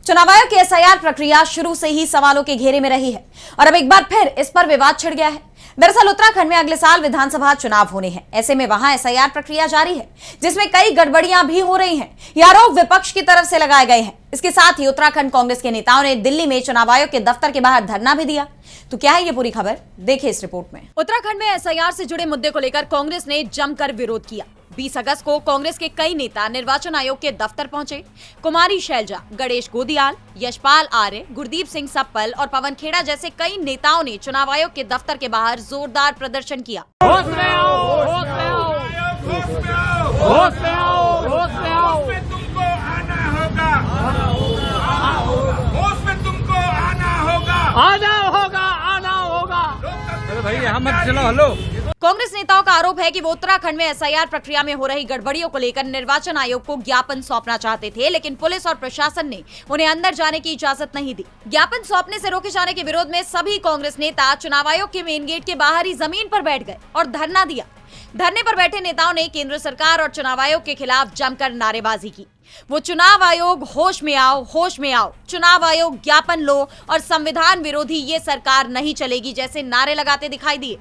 चुनाव आयोग की एसआईआर प्रक्रिया शुरू से ही सवालों के घेरे में रही है और अब एक बार फिर इस पर विवाद छिड़ गया है। दरअसल उत्तराखंड में अगले साल विधानसभा चुनाव होने हैं। ऐसे में वहां एसआईआर प्रक्रिया जारी है, जिसमें कई गड़बड़ियां भी हो रही हैं। ये आरोप विपक्ष की तरफ से लगाए गए हैं। इसके साथ ही उत्तराखंड कांग्रेस के नेताओं ने दिल्ली में चुनाव आयोग के दफ्तर के बाहर धरना भी दिया। तो क्या है ये पूरी खबर, देखिए इस रिपोर्ट में। उत्तराखंड में एसआईआर से जुड़े मुद्दे को लेकर कांग्रेस ने जमकर विरोध किया। 20 अगस्त को कांग्रेस के कई नेता निर्वाचन आयोग के दफ्तर पहुंचे। कुमारी शैलजा, गणेश गोदियाल, यशपाल आर्य, गुरदीप सिंह सप्पल और पवन खेड़ा जैसे कई नेताओं ने चुनाव आयोग के दफ्तर के बाहर जोरदार प्रदर्शन किया। होश में आओ, होश में आओ, होश में आओ, होश में आओ, होश में आओ, होश में तुमको आना होगा, होश में तुमको आना होगा, आना होगा, आना होगा। अरे भाई यहाँ मत चलो, हेलो। कांग्रेस नेताओं का आरोप है कि वो उत्तराखंड में एसआईआर प्रक्रिया में हो रही गड़बड़ियों को लेकर निर्वाचन आयोग को ज्ञापन सौंपना चाहते थे, लेकिन पुलिस और प्रशासन ने उन्हें अंदर जाने की इजाजत नहीं दी। ज्ञापन सौंपने से रोके जाने के विरोध में सभी कांग्रेस नेता चुनाव आयोग के मेन गेट के बाहर ही जमीन पर बैठ गए और धरना दिया। धरने पर बैठे नेताओं ने केंद्र सरकार और चुनाव आयोग के खिलाफ जमकर नारेबाजी की। वो चुनाव आयोग होश में आओ, होश में आओ, चुनाव आयोग ज्ञापन लो और संविधान विरोधी ये सरकार नहीं चलेगी जैसे नारे लगाते दिखाई दिए।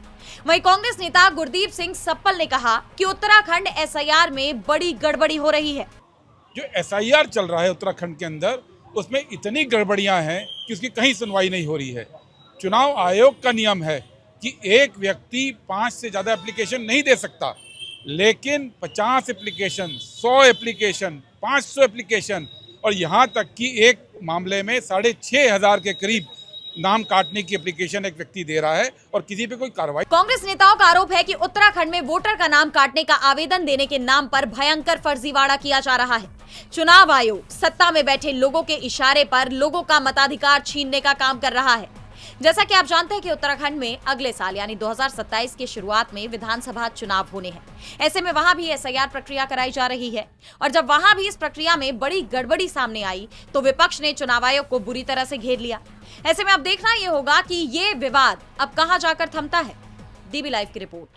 वहीं कांग्रेस नेता गुरदीप सिंह सप्पल ने कहा कि उत्तराखंड एसआईआर में बड़ी गड़बड़ी हो रही है। जो एसआईआर चल रहा है उत्तराखंड के अंदर, उसमें इतनी गड़बड़ियां हैं कि उसकी कहीं सुनवाई नहीं हो रही है। चुनाव आयोग का नियम है कि एक व्यक्ति 5 से ज़्यादा एप्लीकेशन नहीं दे सकता, लेकिन 50 एप्लीकेशन, 100 एप्लीकेशन, 500 एप्लीकेशन और यहाँ तक कि एक मामले में 6,500 के करीब नाम काटने की एप्लीकेशन एक व्यक्ति दे रहा है और किसी पे कोई कार्रवाई। कांग्रेस नेताओं का आरोप है कि उत्तराखंड में वोटर का नाम काटने का आवेदन देने के नाम पर भयंकर फर्जीवाड़ा किया जा रहा है। चुनाव आयोग सत्ता में बैठे लोगों के इशारे पर लोगों का मताधिकार छीनने का काम कर रहा है। जैसा कि आप जानते हैं कि उत्तराखंड में अगले साल यानी 2027 की शुरुआत में विधानसभा चुनाव होने हैं। ऐसे में वहां भी एसआईआर प्रक्रिया कराई जा रही है और जब वहां भी इस प्रक्रिया में बड़ी गड़बड़ी सामने आई तो विपक्ष ने चुनाव आयोग को बुरी तरह से घेर लिया। ऐसे में अब देखना यह होगा कि ये विवाद अब कहां जाकर थमता है। डीबी लाइव की रिपोर्ट।